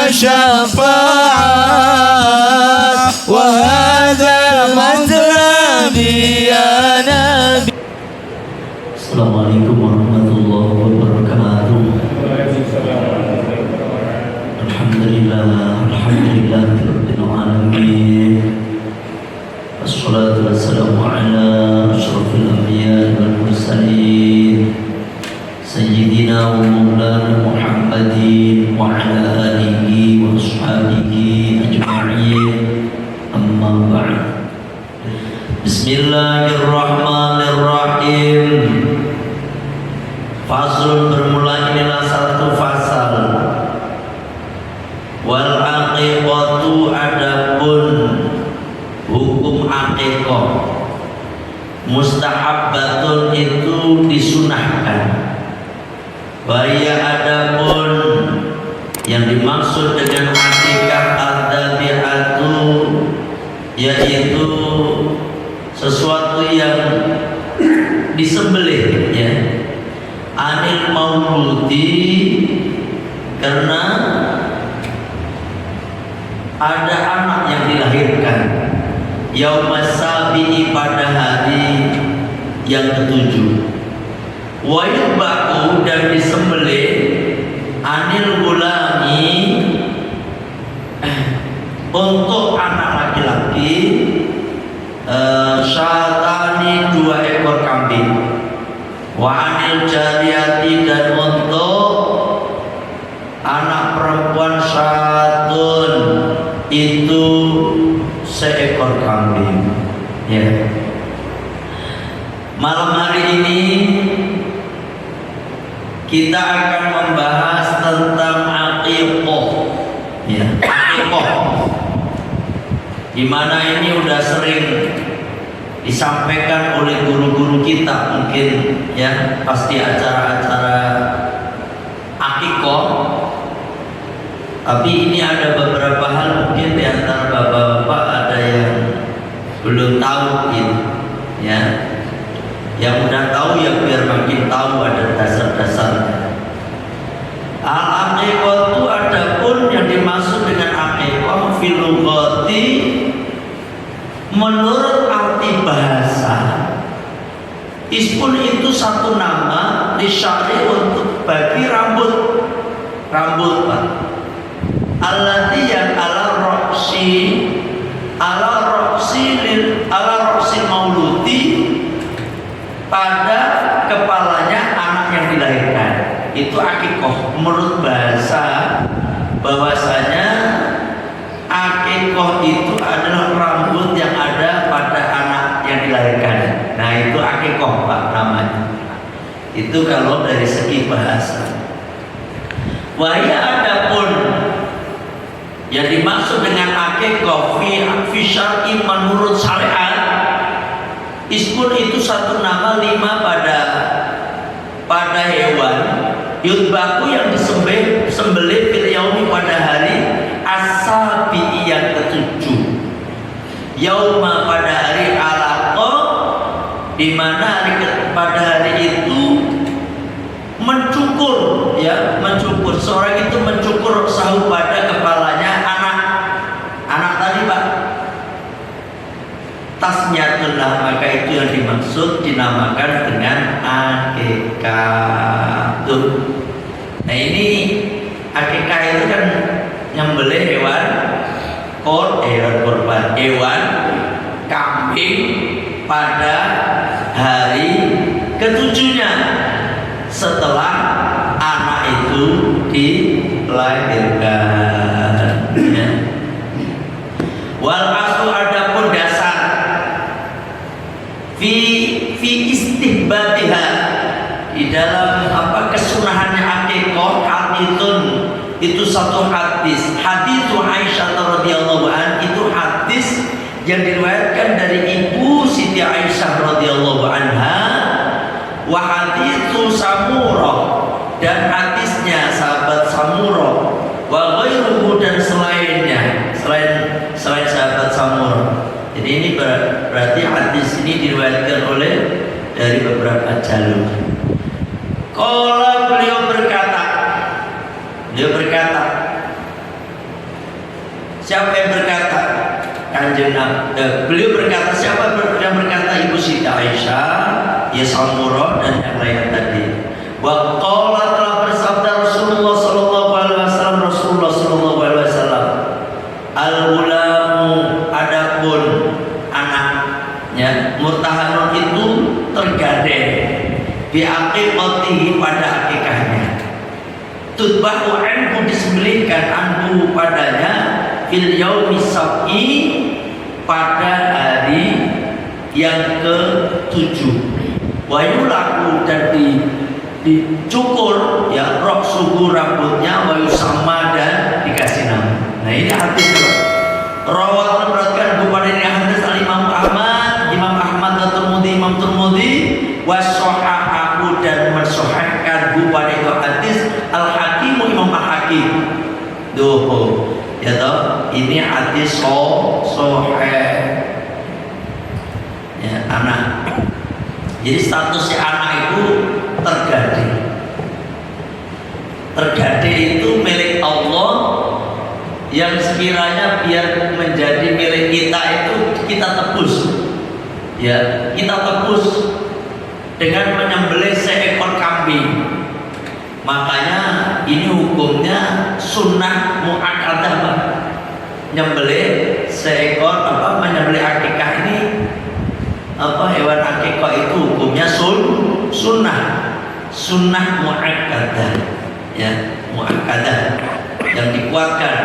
الشفاعة وهذا مطلبي يا نبي. Assalamualaikum warahmatullahi wabarakatuh. Alhamdulillah rabbil alamin. Wassalatu wassalamu ala asyrafil anbiya wal mursalin sayyidina wa maulana Muhammadin wa ala alihi wa ashabihi ajma'in. Amma ba'd. Bismillahirrahmanirrahim. Faslun, bermula inilah satu fasal. Wal aqiqatu, adapun hukum aqiqah, mustahabbatun, itu disunahkan. Bahaya, adapun yang dimaksud dengan aqiqah ad-dabi'atu, yaitu sesuatu yang disembelih, ya, anil mauludi, karena ada anak yang dilahirkan, yaumas sabi'i, pada hari yang ketujuh, wa yubaqu, dan disembelih, anil gulami, untuk anak laki-laki, syatani, 2 ekor kambing, wa anil jariyati, dan untuk anak perempuan, syatun, itu seekor kambing, ya. Malam hari ini kita akan membahas tentang aqiqah, ya, aqiqah, dimana ini udah sering disampaikan oleh guru-guru kita, mungkin, ya, pasti acara-acara aqiqah. Tapi ini ada beberapa hal mungkin di antara bapak-bapak ada yang belum tahu, ya. Yang udah tahu ya biar makin tahu, ada dasar-dasarnya. Al-aqiqah itu adapun yang dimaksud dengan aqiqah fil lughati, menurut arti bahasa, ismun, itu satu nama lisyari, untuk bagi rambut, Pak. Allati, yang ala roksi mauludi, pada kepalanya anak yang dilahirkan. Itu aqiqah menurut bahasa, bahwasanya aqiqah itu adalah rambut yang ada pada anak yang dilahirkan. Nah, itu aqiqah, Pak, namanya. Itu kalau dari segi bahasa. Wahya, adapun yang dimaksud dengan aqiqah fi syar'i, menurut syariat, ismun, itu satu nama, 5 pada hewan, yudbaku, yang disembelih fil yaumi, pada hari as-sabi'i, yang ketujuh, yauma, pada hari alaqah, di mana pada hari itu mencukur, ya, mencukur, seorang itu mencukur sahu pada kepalanya anak tadi, Pak. Tasnyatullah, maka itu yang dimaksud dinamakan dengan aqiqah. Nah, ini aqiqah itu kan nyembelih hewan kurban, hewan kambing pada hari ketujuhnya setelah anak itu dilahirkan, ya. Wal aslu, adapun dasar, fi istihbatiha, di dalam kesunahannya aqiqah, haditsun, itu satu hadis, haditsu Aisyah radhiyallahu anha, itu hadis yang diriwayatkan dari ibu Siti Aisyah radhiyallahu anha, wa haditsu Samurah, dan hadisnya sahabat Samurah, wa ghairuhu, dan selainnya, selain sahabat Samurah. Jadi ini berarti hadis ini diriwayatkan oleh dari beberapa jalur. Qala, beliau berkata, Siapa yang berkata? Kanjeng beliau berkata, siapa yang berkata? Ibu Siti Aisyah, ya Samurah dan yang lain tadi. Wa qala, telah bersabda Rasulullah sallallahu alaihi wasallam, Rasulullah sallallahu alaihi wasallam, al-gulamu, adapun anaknya, murtahanun itu tergadeng bi aqiqatihi, pada akikahnya. Tutbahu anhu, disembelihkan anhu padanya, fil yaumi sab'i, pada hari yang ke-7. Wa yulaku, dan dicukur ya rok suku rambutnya, wa yusamma, dan dikasih nama. Nah ini hadis rawat memberatkan kepada ini hadis Imam Ahmad dan Imam Tirmidzi wasohahahu, dan mensohahkan kepada itu hadis Al-Hakim, Imam Al-Hakim. Duh, ya toh, ini hadis soheh ya, anak. Jadi statusnya anak itu tergade itu milik Allah, yang sekiranya biar menjadi milik kita itu kita tebus ya, kita tebus dengan menyembelih seekor kambing. Makanya ini hukumnya sunnah muakkadah, nyembelih seekor menyembelih akikah ini hewan akikah itu hukumnya sunnah muakkadah ya, muakkadah yang dikuatkan.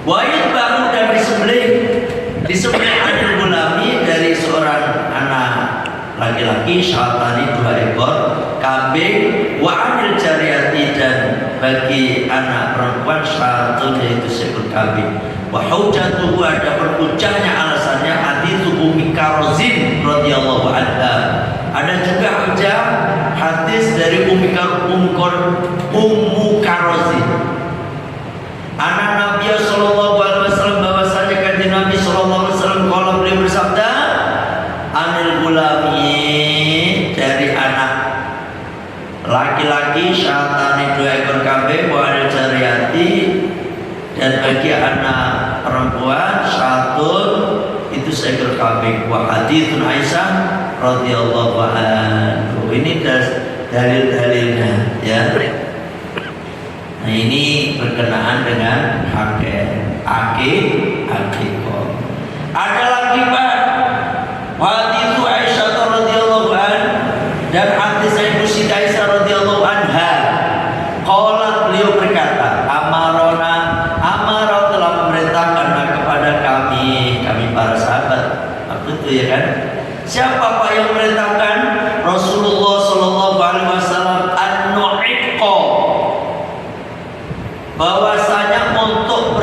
Wa'id baru, dan disembelih adil gulami, dari seorang anak laki-laki, syatani, 2 ekor kambing, wa adil jariyati, dan bagi anak perempuan syatun, yaitu seekor kambing. Wa hujatuhu, ada perhujahnya, alasannya hadits Ummi Karozin radhiyallahu anha. Ada juga hujah hadis dari Ummu Karozin, anak Nabi sallallahu alaihi wasallam, bahwasanya kanjeng Nabi sallallahu alaihi wasallam kalau beliau bersabda, anil gulami, dari anak laki-laki, syatani, 2 ekor kambing, wa anil jariyati, dan bagi anak perempuan syatun, itu seekor kambing. Wa haditsun Aisyah radhiyallahu anhu. Ini dalil-dalilnya ya. Nah ini berkenaan dengan akikah. Ada lagi Pak, hadits Aisyah radhiyallahu anha, dan hadis Ibu Siti Aisyah radhiyallahu anha. Qalat, beliau berkata, amara telah memerintahkan kepada kami para sahabat. Apa itu ya kan? Siapa Pak yang memerintahkan? Rasulullah sallallahu alaihi wasallam, an-nu'iqqa, bahwasanya untuk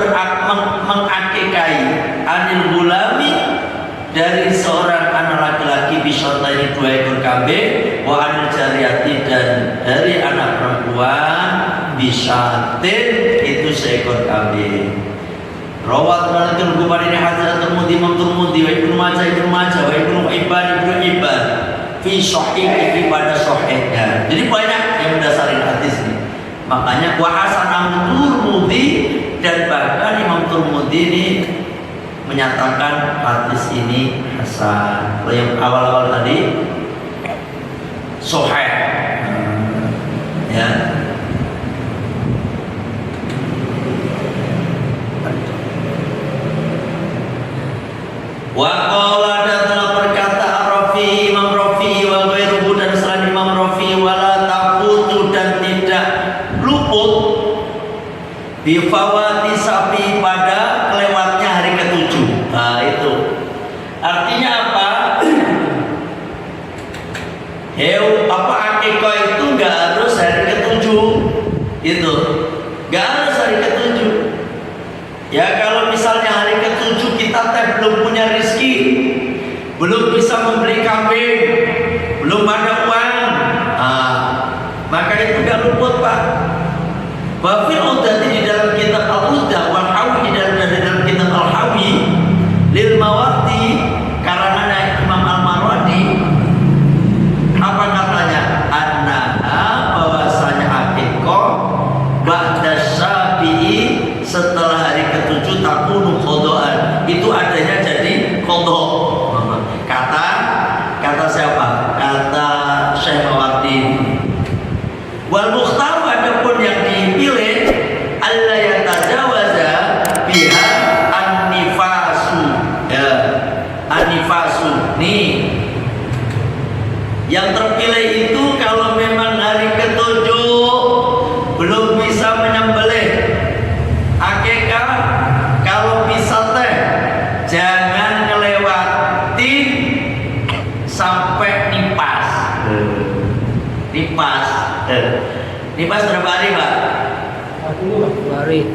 mengakikahi anil gulami, dari seorang anak laki-laki, bisyataini, 2 ekor kambing, wa anil jariyati, dan dari anak perempuan, bisyatin, itu seekor kambing. Rawat manatul Bukhari ini hadis Tirmidzi, Imam Tirmidzi, wa Ibnu Majah, wa Ibnu Hibban fi shahihi, pada sahihnya. Jadi banyak yang mendasari hadis ini. Makanya wa hasan Tirmidzi, dan bahkan Imam Tirmidzi ini menyatakan hadis ini hasan. Kalau yang awal-awal tadi sahih ya. Wa qala, dan telah berkata Ar-Rafi, Imam Rafi, wa ghairuhu, dan selain Imam Rafi, wala taqutu, dan tidak luput bi fawati sapi, pada kelewatnya hari ke-7. Nah itu artinya apa? Akikah itu nggak harus hari ke-7, itu nggak harus hari ke-7. Ya kalau misalnya hari ke-7 kita belum punya rezeki, belum bisa membeli kambing, belum ada uang, maka itu gak luput Pak. Wafil udhati, di dalam kitab Al-Uddah, wal Hawi, di dalam kitab Al-Hawi, lil Mawardi, karangan Imam Al-Marwadi, apa katanya? Annaha, bahwasanya akikah ba'da syafi'i, an-nifasu. Nih, yang terpilih itu kalau memang hari ketujuh belum bisa menyembelih akikah, kalau bisa teh jangan ngelewatin sampai nipas. Nipas berapa hari, Pak? 40 hari.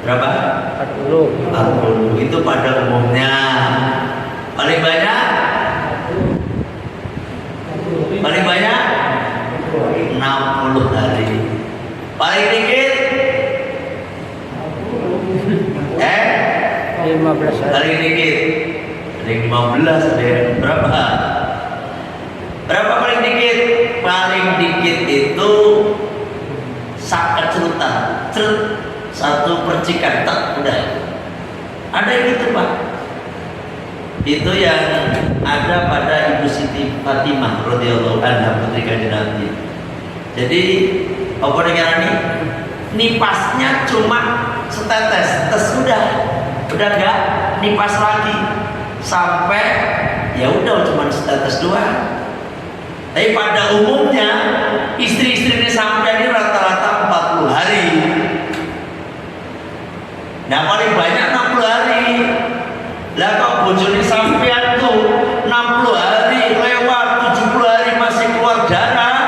Berapa? 40. Itu pada umumnya. Paling banyak 60 hari. Paling dikit 15 hari. paling dikit 15 deh. Berapa paling dikit? Paling dikit itu kecerutan, satu percikan, tak udah. Ada yang gitu, Pak. Itu yang ada pada Ibu Siti Fatimah radhiyallahu anha, putri Kanjeng Nabi. Jadi apa nih? Nipasnya cuma setetes, udah enggak nipas lagi sampai ya udah cuma setetes doang. Tapi pada umumnya istri-istri ini sampai ini rata-rata 40 hari. Nah paling banyak 60 hari. Lah kok bojone sampean tuh 60 hari lewat, 70 hari masih keluar darah,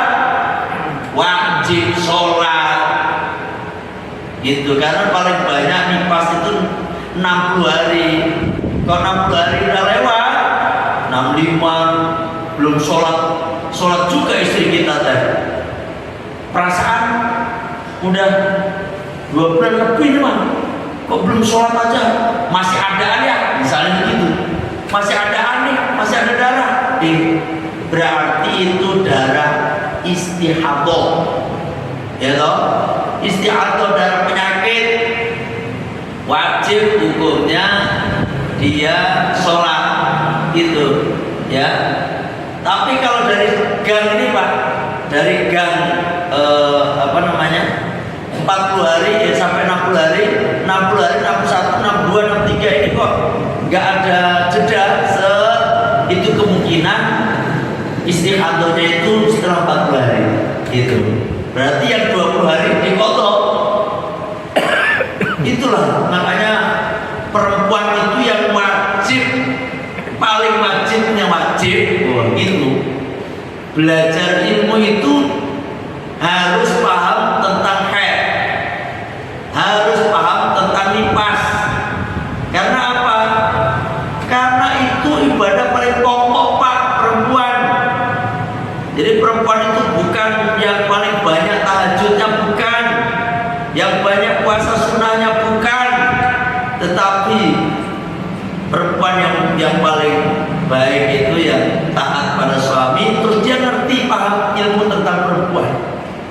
wajib sholat. Gitu, karena paling banyak nipas itu 60 hari. Kalau 60 hari udah lewat, 65 belum sholat juga istri kita teh. Perasaan udah 2 bulan lebih nih, Bang. Kok belum sholat aja? Masih ada ya? Misalnya begitu. Masih ada aneh, masih ada darah. Berarti itu darah istihadah. Ya toh? Istihadah, darah penyakit. Wajib hukumnya dia sholat gitu, ya. Tapi kalau dari gang ini, Pak, dari gang 40 hari ya sampai 60 hari, 61, 62, 63 ini kok nggak ada jeda. Itu kemungkinan istihadahnya itu setelah 40 hari gitu. Berarti yang 20 hari dikotok. Itulah makanya perempuan itu yang wajib, paling wajibnya wajib itu belajar ilmu itu harus paham tentang haid, harus paham tentang nipas. Karena apa? Karena itu ibadah paling pokok, Pak, perempuan. Jadi perempuan itu bukan yang paling banyak tahajudnya, bukan yang banyak puasa sunnahnya, bukan, tetapi perempuan yang paling baik itu yang taat pada suami, terus dia ngerti, paham ilmu tentang perempuan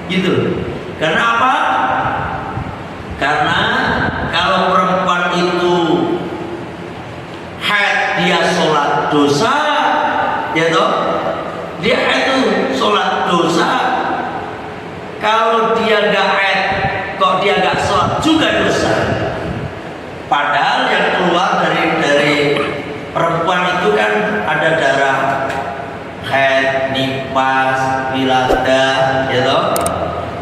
gitu. Karena apa? Karena kalau perempuan itu haid, dia sholat dosa, ya toh, dia itu sholat dosa. Kalau dia gak haid, kok dia gak sholat juga dosa. Padahal yang keluar dari perempuan itu kan ada darah haid, nipas, wiladah, ya toh,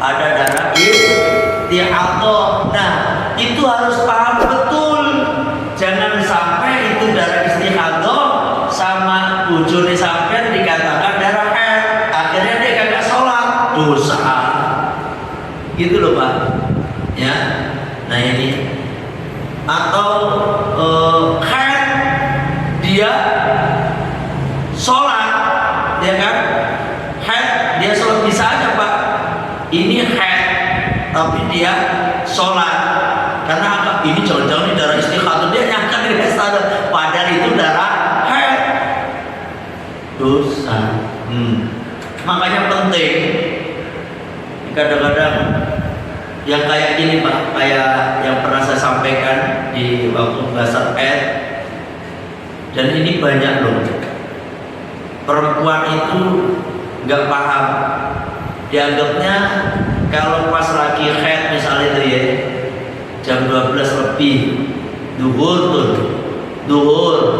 ada darah istihadah. Nah, itu harus paham betul. Jangan sampai itu darah istihadah sama bojone sampean dikatakan darah haid, akhirnya dia kagak sholat, dosa. Gitu loh, Pak. Ya. Nah ini. Atau haid dia sholat, ya kan? Haid dia sholat bisa aja, Pak. Ini haid tapi dia sholat. Karena apa? Ini jangan-jangan ini darah istihadah, dia nyangka ini istihadah, padahal itu darah haid, dosa. Makanya penting. Kadang-kadang yang kayak ini, Pak, kayak yang pernah saya sampaikan di waktu bahasa haid, dan ini banyak loh. Perempuan itu nggak paham, dianggapnya kalau pas lagi haid misalnya itu ya jam 12 lebih duhur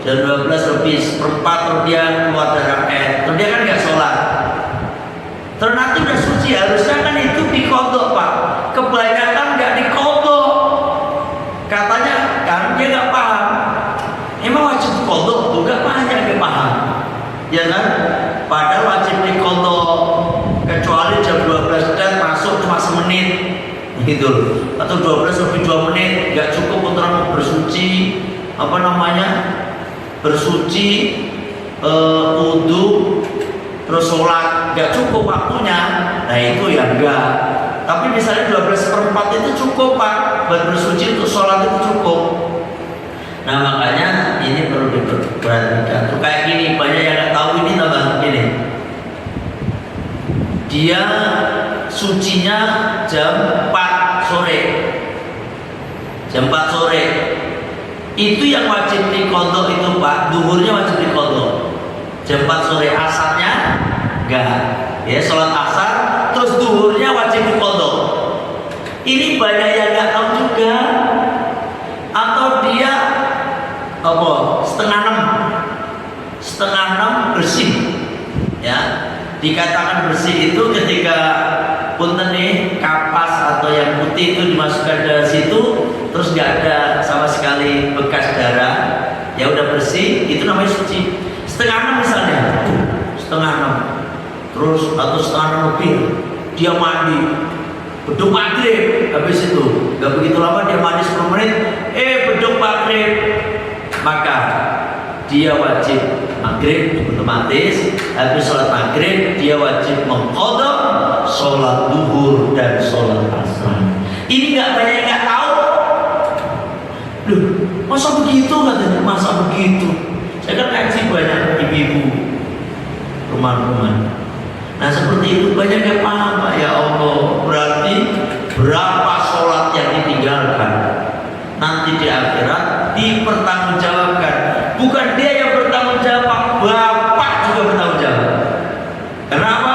jam 12 lebih seperempat terus dia keluar dari haid, terus dia kan nggak sholat, terus nanti udah suci, harusnya kan itu dikodok Pak. Kebanyakan nggak dikodok, katanya kan dia nggak paham. Emang wajib dikodok? Juga banyak yang paham, ya kan? Padahal wajib dikodok, kecuali jam 12 dan masuk cuma semenit gitu, atau 12 lebih 2 menit, nggak cukup untuk bersuci, bersuci, wudu, terus sholat, nggak cukup waktunya. Nah itu ya enggak. Tapi misalnya 12/4 itu cukup Pak, buat bersuci untuk sholat itu cukup. Nah makanya ini perlu diperhatikan. Tuh kayak gini, banyak yang nggak tahu ini tambah gini. Dia sucinya jam 4 sore. Jam 4 sore. Itu yang wajib dikodok itu Pak, duhurnya wajib dikodok. Jam 4 sore, asarnya enggak. Ya, sholat asar, terus duhurnya wajib dikodok. Ini banyak yang nggak tahu juga. Atau dia setengah enam bersih, ya. Dikatakan bersih itu ketika punten nih kapas atau yang putih itu dimasukkan ke situ, terus nggak ada sama sekali bekas darah, ya udah bersih, itu namanya suci. Setengah enam misalnya, setengah enam, terus atau setengah enam lebih dia mandi, beduk maghrib, habis itu nggak begitu lama dia mandi 10 menit, beduk maghrib, maka dia wajib maghrib otomatis. Habis sholat maghrib dia wajib mengqadha sholat duhur dan sholat asar. Ini nggak banyak yang nggak tahu. Loh, masa begitu katanya? Masa begitu? Saya kan ngaji banyak ibu-ibu rumah-rumah. Nah seperti itu banyak yang paham Pak. Ya Allah, berarti berapa sholat yang ditinggalkan nanti di akhirat dipertanggungjawabkan. Bukan dia yang bertanggung jawab, bapak juga bertanggung jawab. Kenapa?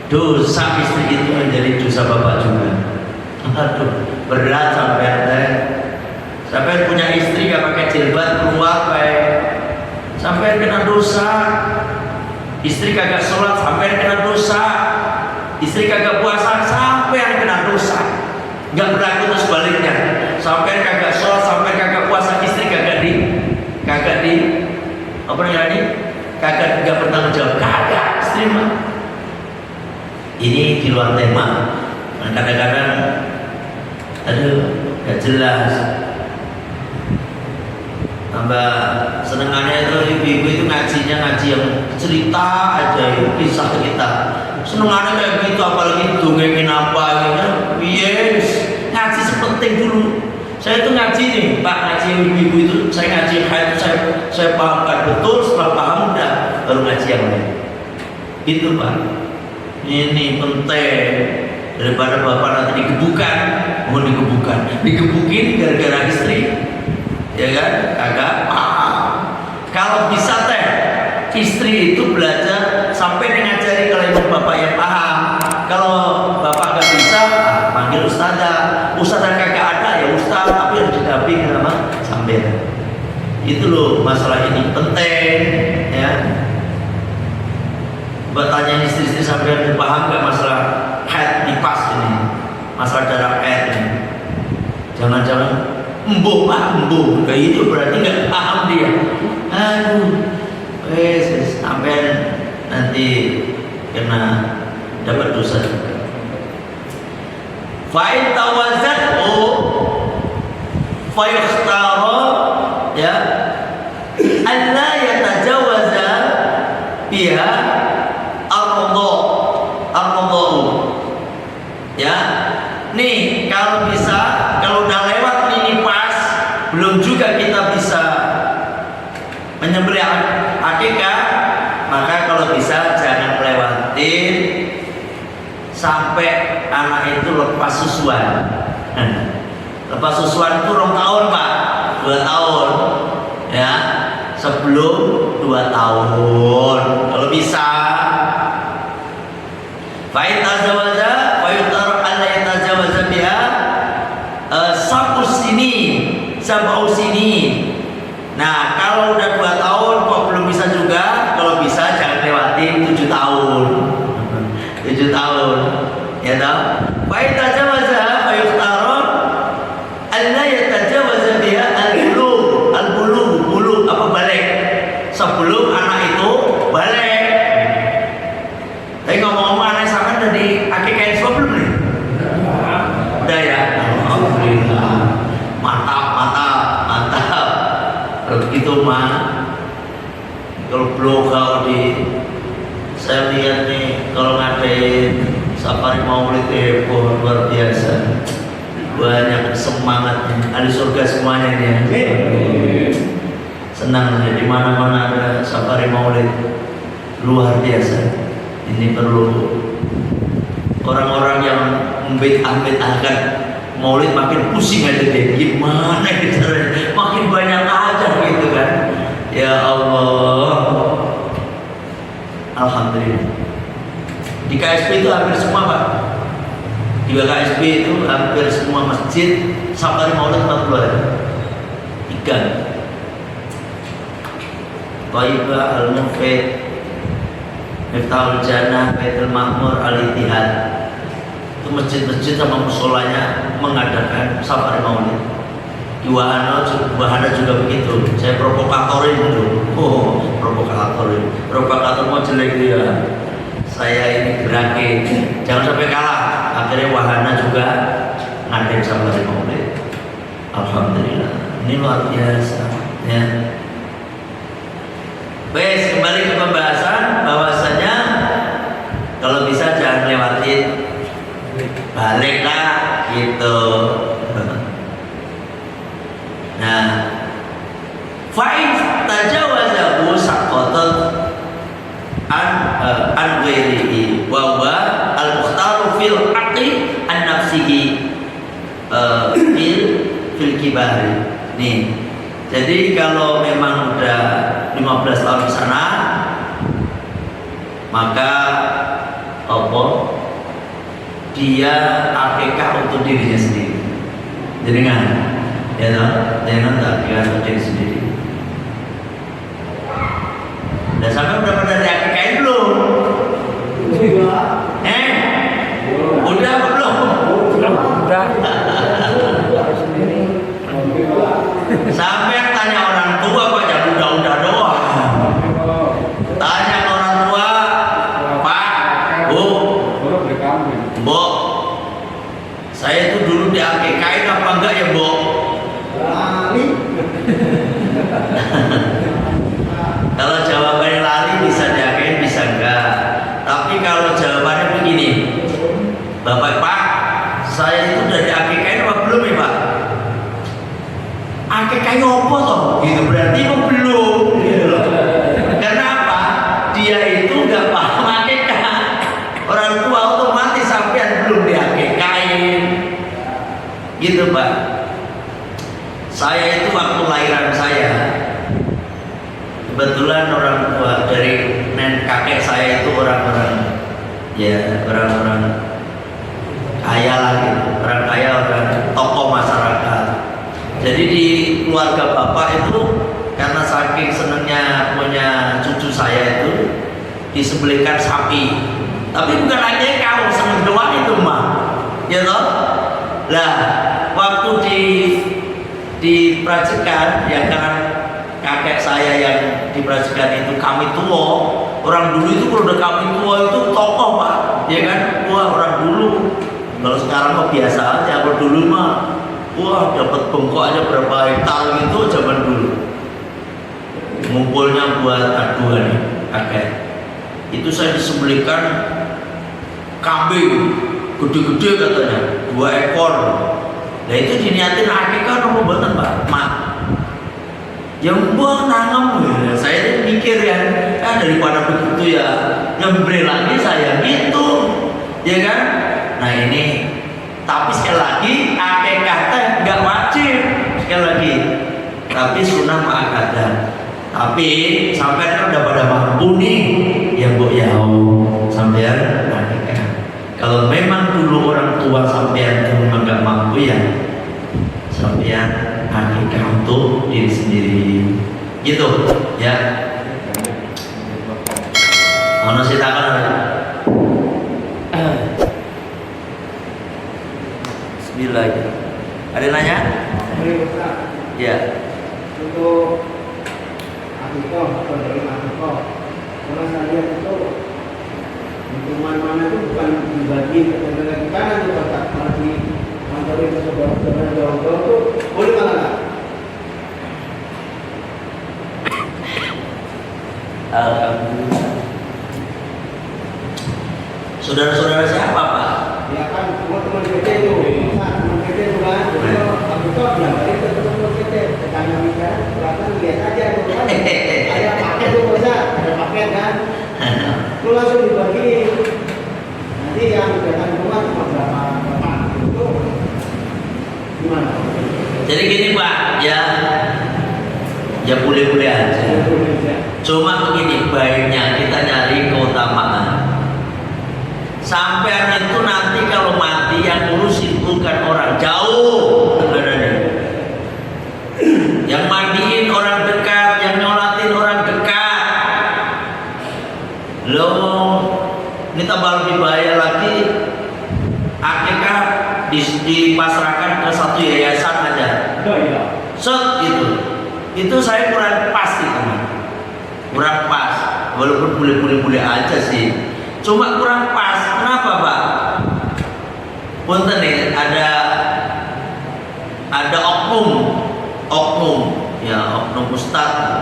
Dosa istri itu menjadi dosa bapak juga. Aduh, berat sampai punya istri gak pakai jilbab keluar sampai kena dosa. Istri kagak sholat sampai kena dosa. Istri kagak puasa sampai kena dosa. Gak berlaku terus baliknya. Sampai kagak sholat, sampai kagak puasa, istri kagak bertanggung jawab, kagak istri mah. Ini di luar tema. Nah, kadang-kadang gak jelas. Tambah senengannya itu ibu-ibu itu ngaji yang cerita aja, itu kisah kita. Senengannya kayak gitu, apalagi dongengin apa gitu. Yes, ngaji sepenting dulu. Saya itu ngaji nih, Pak, ngaji ibu-ibu itu, saya ngaji haid itu saya pahamkan betul, setelah paham udah baru ngaji yang lain. Itu Pak. Ini penting. Daripada bapak nanti digebukan, mohon digebukin gara-gara istri, ya kan? Agak paham. Kalau bisa istri itu belajar sampai ngajari kalau ibu bapak yang paham. Kalau bapak nggak bisa, panggil ustazah. Ustazah kagak ada ya ustaz, tapi harus didampingi sama sambil. Itu loh masalah ini penting, ya. Bertanya istri-istri sampai paham nggak masalah haid nifas ini, masalah darah haid ini. Jangan-jangan embuh kayak itu berarti nggak paham dia. Aduh, sampai nanti kena dapat dosa. Fa'in tawazat'u fayukhtara, ya, alla yatajawaza biha ar-radha'u, ya. Nih kalau bisa, kalau udah lewat ini pas, belum juga kita bisa menyembelih akikah, maka kalau bisa jangan melewatin sampai anak itu lepas susuan. Lepas susuan itu 2 tahun Pak, 2 tahun, ya, sebelum 2 tahun kalau bisa. Fa'in tazawaza wa yutar alla yatajawaza biha sab'u sini, Nah, kalau udah 2 tahun kok belum bisa juga, kalau bisa jangan lewatin 7 tahun. 7 tahun. Ya toh? Fa itajawaza fa yukhtaru alla yatajawaza biha al-bulugh apa balik. Sebelum anak itu balik. Tapi ngomong-ngomong anak sampean udah di akikahin semua belum nih? Udah ya? Alhamdulillah. Mantap. Kalau begitu mah, kalau blog kalau saya lihat nih kalau ngadain safari maulid luar biasa, banyak semangatnya, ahli surga semuanya nih. Senang ya, di mana-mana ada safari maulid luar biasa. Ini perlu orang-orang yang membid'ahkan maulid makin pusing aja deh, gimana gitu caranya, makin banyak aja gitu kan. Ya Allah, alhamdulillah. Di KSP itu hampir semua Pak, di KSP itu hampir semua masjid safari maulid 40 hari. 3 Thayyibah, Al-Mufid, Miftahul Jannah, Baitul Ma'mur, Al-Ittihad. Itu masjid-masjid sama musolanya mengadakan safari maulid. Di Wahana juga begitu. Saya provokatorin dulu. Provokator mau jelek dia. Saya ini gerakin, jangan sampai kalah. Akhirnya Wahana juga ngadain safari maulid. Alhamdulillah. Ini luar biasa. Ya. Baik, kembali ke pembahasan bahwasanya kalau bisa jangan lewatin baliklah gitu. Nah, fa'in tajawazahu saqatat an ghairihi wa huwa al-mukhtaru fil aqli an nafsihi fil kibari. Nih, jadi kalau memang udah 15 tahun di sana, maka dia akikah untuk dirinya sendiri. Jadi kan, ya toh, jangan akikah untuk diri sendiri. Dan sampai udah pada diakikahin belum? Udah belum? Udah. Sampai tanya orang tua kok ya udah doang. Tanya ke orang tua, Pak, Bu, saya itu dulu diakikain apa enggak ya, Bu? Kalau jawabannya lari bisa diakikain, bisa enggak. Tapi kalau jawabannya begini, Pak, saya itu udah diakikain apa belum ya, Pak? Akikahnya apa toh? Gitu berarti belum. Kenapa? Dia itu nggak paham akikah. Orang tua otomatis sampean belum diakikahin. Gitu Pak. Saya itu waktu lahiran saya, kebetulan orang tua dari kakek saya itu orang-orang kaya lah gitu. Orang kaya, orang tokoh masyarakat. Jadi di keluarga bapak itu karena saking senengnya punya cucu saya itu disembelihkan sapi. Tapi bukan aja kau seneng doang itu mah, ya toh. Lah waktu di Prajekan ya karena kakek saya yang di Prajekan itu kami tua. Orang dulu itu kalau udah kami tua itu tokoh Pak, ya kan? Wah orang dulu. Kalau sekarang mah biasa aja, kalau dulu mah wah dapat bengkok aja berapa hektar gitu zaman dulu. Ngumpulnya buat aduan kakek. Itu saya disembelihkan kambing gede-gede katanya 2 ekor. Nah itu diniatin akikah nopo mboten Pak? Mak. Yang buang nanam ya. Saya mikir ya, daripada begitu ya nyembelih lagi saya gitu. Ya kan? Nah ini tapi sekali lagi akikah teh nggak wajib sekali lagi, tapi sunnah muakkadah. Tapi sampai kan udah pada mampu nih, ya Bu ya sampean akikah. Kalau memang dulu orang tua sampean memang nggak mampu ya sampean akikah untuk diri sendiri. gitu ya. Mana sih takkan? Bismillah. Ada nanya? Ya. Untuk akikoh atau dari akikoh, kalau saya lihat itu lingkungan mana itu bukan dibagi ke negara kanan itu Pak, malah di kantorin ke saudara-saudara jauh-jauh itu boleh mana nggak? Alhamdulillah. Saudara-saudara siapa Pak? Ya kan teman-teman PT itu, teman PT itu kan, jadi kalau akikoh bilang dari teman-teman PT, tetangga kita, silakan lihat aja itu kan, ada paket tuh bisa, ada paket kan. Itu langsung dibagi. Nanti yang datang rumah cuma berapa itu gimana? Jadi gini Pak, ya boleh-boleh aja. Cuma begini, baiknya kita nyari keutamaan. Sampean itu nanti kalau mati yang ngurusin bukan orang jauh sebenarnya. Yang mandiin orang dekat, yang nyolatin orang dekat. Loh, ini tambah lebih bahaya lagi. Akikah dipasrahkan ke satu yayasan aja. Set itu saya kurang pas itu, kurang pas. Walaupun boleh aja sih, cuma kurang pas. Kenapa Pak? Punten nih, ada oknum ustadz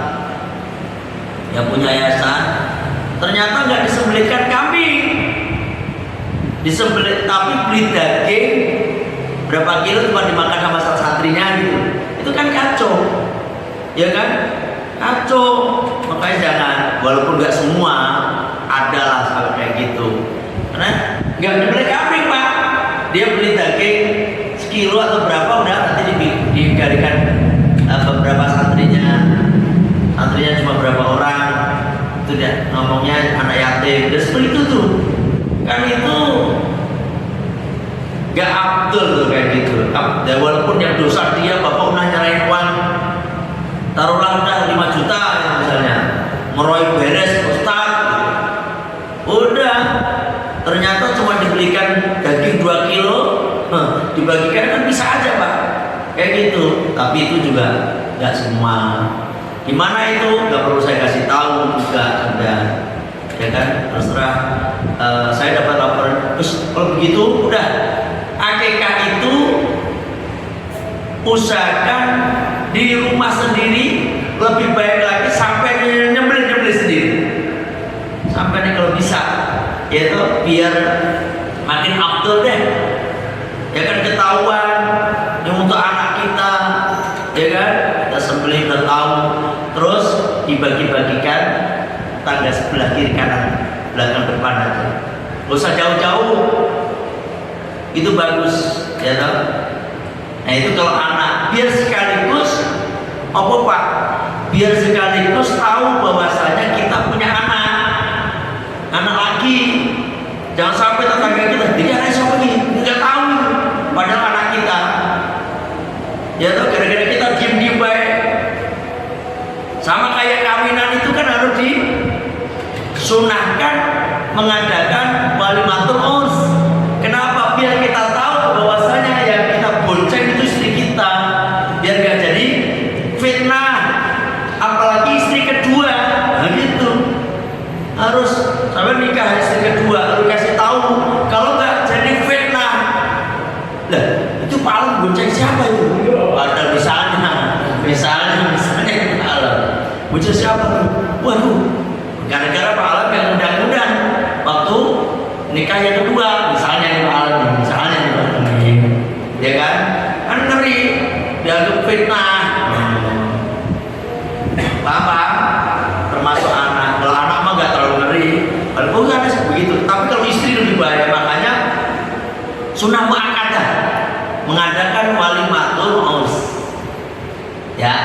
yang punya yayasan. Ternyata nggak disembelihkan kambing, disembelih tapi beli daging berapa kilo cuma dimakan sama santrinya gitu. Itu kan kacau, ya kan? Kacau. Makanya jangan, walaupun nggak semua, adalah hal kayak gitu. Karena nggak dibeli kambing Pak, dia beli daging sekilo atau berapa udah nanti digarikan beberapa santrinya cuma berapa orang. Itu dia ngomongnya anak yatim dan seperti itu tuh kan, itu gak abdul tuh kayak gitu. Dan walaupun yang dosa dia bapak pernah nyerahin uang taruhlah udah 5 juta ya, misalnya ngeroy beres ustaz, udah ternyata cuma dibelikan daging 2 kilo dibagikan kan bisa aja Pak kayak gitu. Tapi itu juga gak semua. Gimana itu? Gak perlu saya kasih tahu juga ada, ya kan? Terserah. Saya dapat laporan. Terus kalau begitu, udah akikah itu usahakan di rumah sendiri, lebih baik lagi sampai nyembelih sendiri. Sampai nih kalau bisa, yaitu biar makin afdol deh. Ya kan, ketahuan yang untuk anak kita, ya kan? Kita sembelih udah tahu. Terus dibagi-bagikan tangga sebelah kiri kanan, belakang depan aja. Gak usah jauh-jauh. Itu bagus, ya toh? Nah itu kalau anak, biar sekaligus apa Pak? Biar sekaligus tahu bahwasanya kita punya anak lagi. Jangan sampai tetangga kita, jadi anak siapa nih? Nggak tahu, padahal anak kita. Ya toh, gara-gara kita diem baik. Sama kayak kawinan itu kan harus disunahkan mengadakan walimatul urs. Kenapa? Biar kita tahu bahwasanya yang kita bonceng itu istri kita, biar gak jadi fitnah, apalagi istri kedua. Nah gitu, harus sampai nikah istri kedua harus kasih tahu, kalau nggak jadi fitnah. Lah itu paling bonceng siapa itu? Padahal misalnya bocah siapa tuh? Waduh, gara-gara Pak Alam yang undang-undang waktu nikah yang kedua, misalnya Pak Alam, misalnya ya kan? Kan ngeri, dianggap fitnah. Paham? Termasuk anak. Kalau anak mah nggak terlalu ngeri, kalau bukan begitu. Tapi kalau istri lebih bahaya, makanya sunnah muakkadah mengadakan walimatul urs. Ya,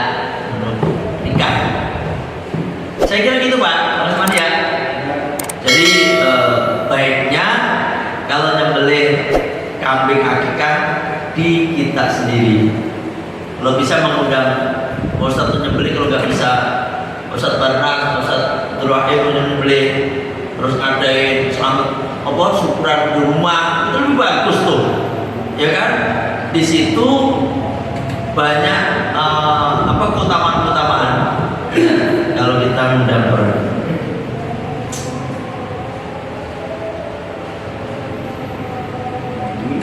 nikah. Saya kira gitu Pak, teman-teman ya. Jadi baiknya kalau nyembelih kambing akikah di kita sendiri. Kalau bisa mengundang Ustaz untuk nyembelih, kalau nggak bisa Ustaz Barnas, Ustaz Durwahim beli, terus ngadain selamat apa syukuran di rumah, itu lebih bagus tuh, ya kan? Di situ banyak keutamaan-keutamaan ya, kalau kita mendapat.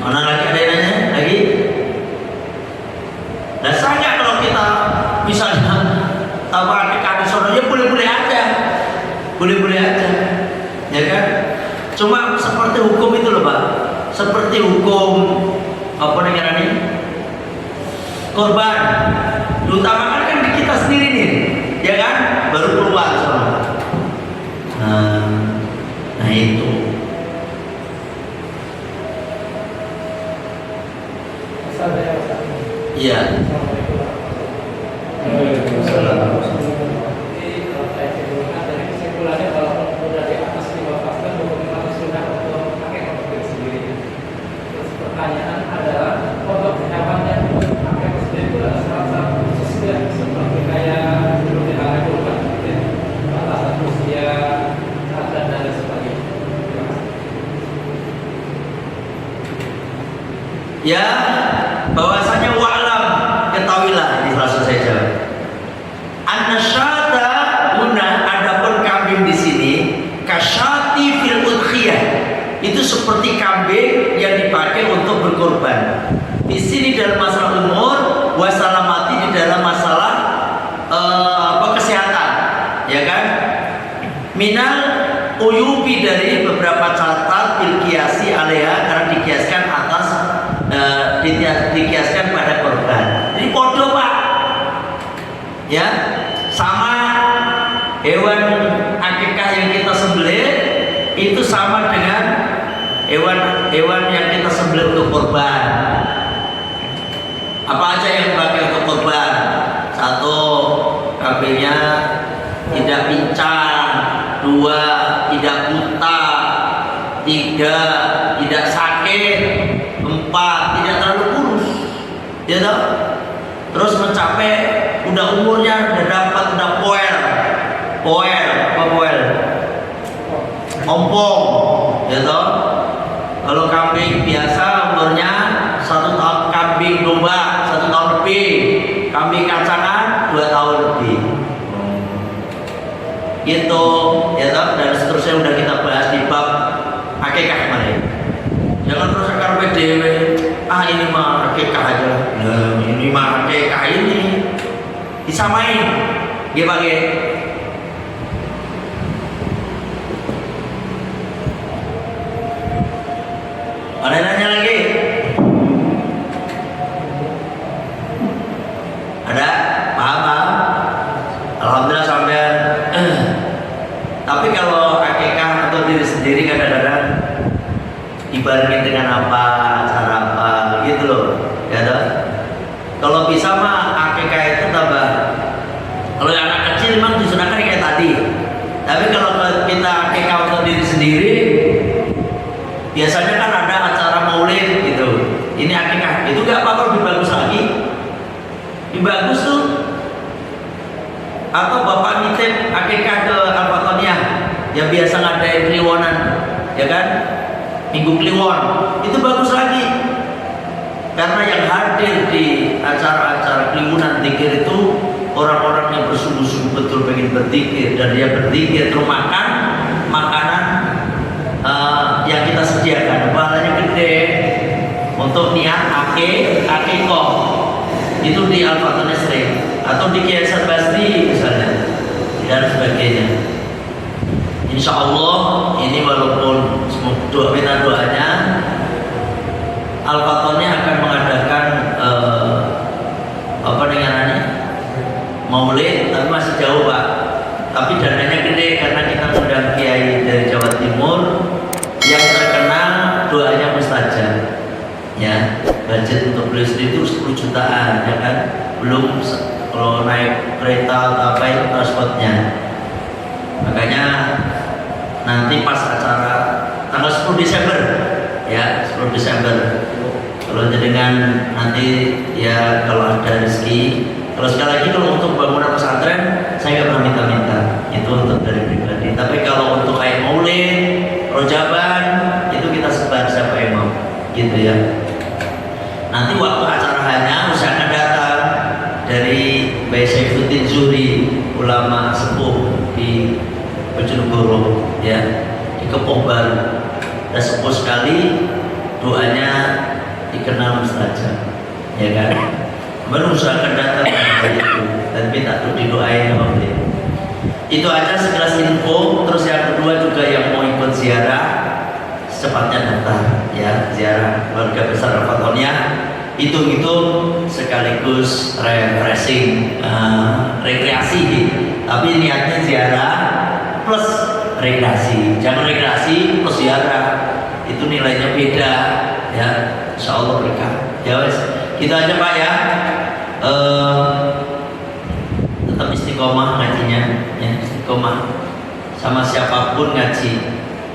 Mana lagi ada yang nanya? Lagi? Nah sayang kalau kita misalnya akikah di sono ya boleh-boleh aja, boleh-boleh aja, ya kan? Cuma seperti hukum itu loh Pak, seperti hukum apa namanya ini? Korban, diutamakan kan di kita sendiri nih, ya kan? Baru keluar soalnya. Nah itu. Iya. Pertanyaan adalah pondok hewannya pakai sendiri itu ada syarat khusus ya, seperti kayak dulu di hari kurban batasan usia dan lain sebagainya. Ya, bahwasanya wa'lam, ketahuilah ini langsung saya jawab. An-nasyata guna adapun kambing di sini kasyati fil udhiyah. Itu seperti kambing yang dipakai untuk berkorban. Di sini dalam masalah umur, wasalamati di dalam masalah kesehatan, ya kan? Minal uyubi dari beberapa catatan bil kiasi alaiha karena dikiaskan atas dikiaskan pada korban. Jadi podo Pak, ya sama hewan akikah yang kita sembelih itu sama dengan hewan yang kita sembelih untuk korban. Apa aja yang dipakai untuk korban? Satu, kambingnya tidak pincang. Dua, tidak buta. Tiga, tidak sakit. Empat, tidak terlalu kurus. Ya toh? Terus mencapai udah umurnya udah dapat udah poel ompong, ya toh. Kalau kambing biasa umurnya 1 tahun, kambing domba 1 tahun lebih, kambing kacangan 2 tahun lebih, gitu, ya toh. Dan seterusnya udah kita bahas di bab akikah kemarin. Jangan terus akar PDW, ini mah akikah aja, ini mah akikah ini disamain, gimana? Ada nanya lagi? Ada? Paham? Alhamdulillah sampean. Tapi kalau akikah atau diri sendiri kadang-kadang dibarengin dengan apa, cara apa, gitu loh, ya toh. Kalau bisa mah akikah itu tambah. Kalau anak kecil memang disunahkan kayak tadi. Tapi kalau kita akikah untuk diri sendiri, biasanya kan ada acara maulid gitu. Ini akikah, itu gak apa-apa, lebih bagus lagi. Lebih bagus tuh. Atau bapak nitip akikah ke Al-Fatoniyah yang biasa ngadain kliwonan, ya kan? Minggu kliwon, itu bagus lagi. Karena yang hadir di acara-acara kliwonan zikir itu orang-orang yang bersungguh-sungguh betul pengen berzikir, dan dia berzikir terus makan makanan yang kita sediakan, pahalanya gede untuk niat akikoh. Itu di Al-Fatihah sering, atau di Kiai Basri misalnya dan sebagainya. Insya Allah ini walaupun minta doanya, Al-Fatihah akan mengadakan maulid, tapi masih jauh Pak. Tapi dananya gede karena kita undang kiai dari Jawa Timur yang terkenal doanya mustajab. Ya, budget untuk beliau sendiri itu 10 jutaan, ya kan? Belum kalau naik kereta atau apa itu transportnya. Makanya nanti pas acara tanggal 10 Desember, ya 10 Desember. Kalau dengan nanti ya kalau ada rezeki. Kalau sekali lagi kalau untuk bangunan pesantren saya nggak pernah minta-minta. Tapi kalau untuk kayak maulid, rojaban, itu kita sebar siapa yang mau, gitu ya. Nanti waktu acaranya usahakan datang dari Bayi Saifuddin Zuhri, ulama sepuh di Bojonegoro, ya, di Kepong Baru. Dan sepuh sekali, doanya dikenal mustajab, ya kan? Baru usahakan datang itu dan minta untuk didoain sama beliau. Itu aja sekelas info. Terus yang kedua juga yang mau ikut ziarah secepatnya daftar, ya, ziarah keluarga besar Al-Fatihah. Hitung-hitung sekaligus refreshing, rekreasi, tapi niatnya ziarah plus rekreasi. Jangan rekreasi plus ziarah, itu nilainya beda, ya. Insya Allah berkah. Ya wes, kita aja Pak ya. Tetap istiqomah ngajinya, ya, istiqomah sama siapapun ngaji,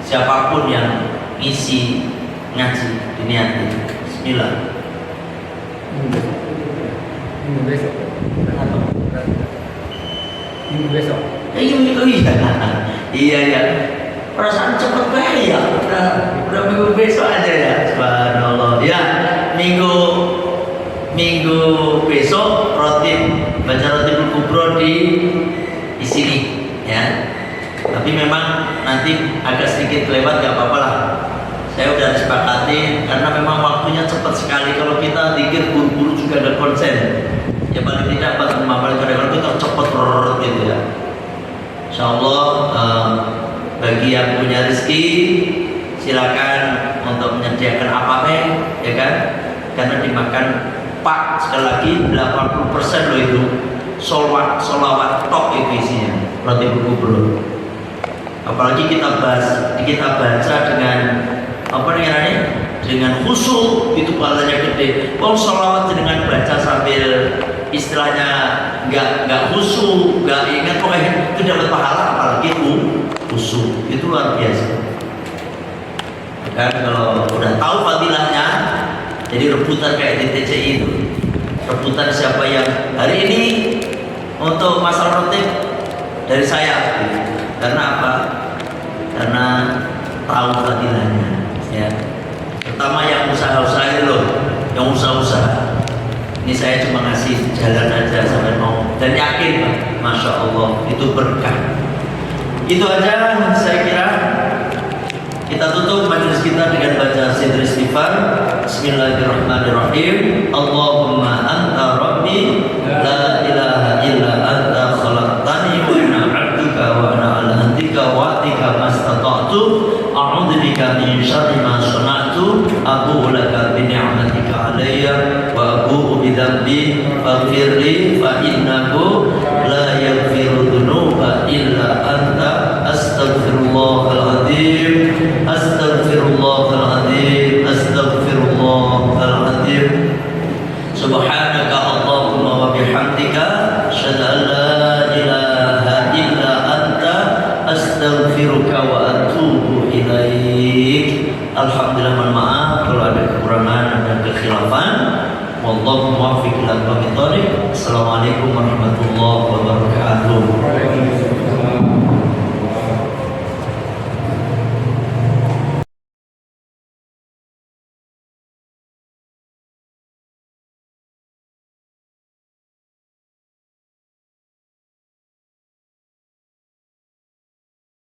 siapapun yang ngisi ngaji diniati. Bismillah. Minggu besok. Minggu besok. Iya. Perasaan cepet banget ya. Udah minggu besok aja ya. Subhanallah. Ya, minggu besok rotib baca Rotibul Kubro di sini, ya. Tapi memang nanti agak sedikit lewat, gak apa-apa lah. Saya udah disepakati karena memang waktunya cepat sekali. Kalau kita dikir buru-buru juga ada konsen. Ya paling tidak 45 menit kalau kita cepat gitu ya. Insya Allah bagi yang punya rezeki silakan untuk menyediakan apa ya kan? Karena dimakan Pak sekali lagi 80% loh itu solawat top itu isinya Rotibul Kubro. Apalagi kita baca dengan apa namanya, dengan khusyuk, itu pahalanya gede. Solawat dengan baca sambil istilahnya nggak khusyuk, nggak ingat pokoknya itu dapat pahala, apalagi khusyuk, itu luar biasa. Kan kalau udah tahu fadilahnya, jadi rebutan kayak di TCI itu, rebutan siapa yang hari ini untuk masalah rotib dari saya, karena apa? Karena tahu fadilahnya, ya. Pertama yang usaha-usaha ini loh, yang usaha-usaha. Ini saya cuma ngasih jalan aja sampai mau, dan yakin Pak, Masya Allah itu berkah. Itu aja saya kira. Kita tutup majelis kita dengan baca sidr istighfar. Bismillahirrahmanirrahim. Allahumma anta rabbi la ilaha illa anta khalaqtani wa ana 'abduka wa ana 'ala ahdika wa atika mastata'tu a'udzu bika min syarri ma sana'tu abu'u laka bi ni'matika 'alayya wa abu'u bi dhanbi faghfir li fa innahu la yaghfiru dzunuba illa anta astaghfirullahal adzim. Astaghfirullahaladzim. Astaghfirullahaladzim. Subhanaka Allahumma wa bihamdika asyhadu an la ilaha illa anta astaghfiruka wa atubu ilaik. Alhamdulillah, mohon maaf kalau ada kekurangan dan kekhilafan. Wallahu muwaffiq ila aqwamit thoriq. Assalamualaikum warahmatullahi wabarakatuh.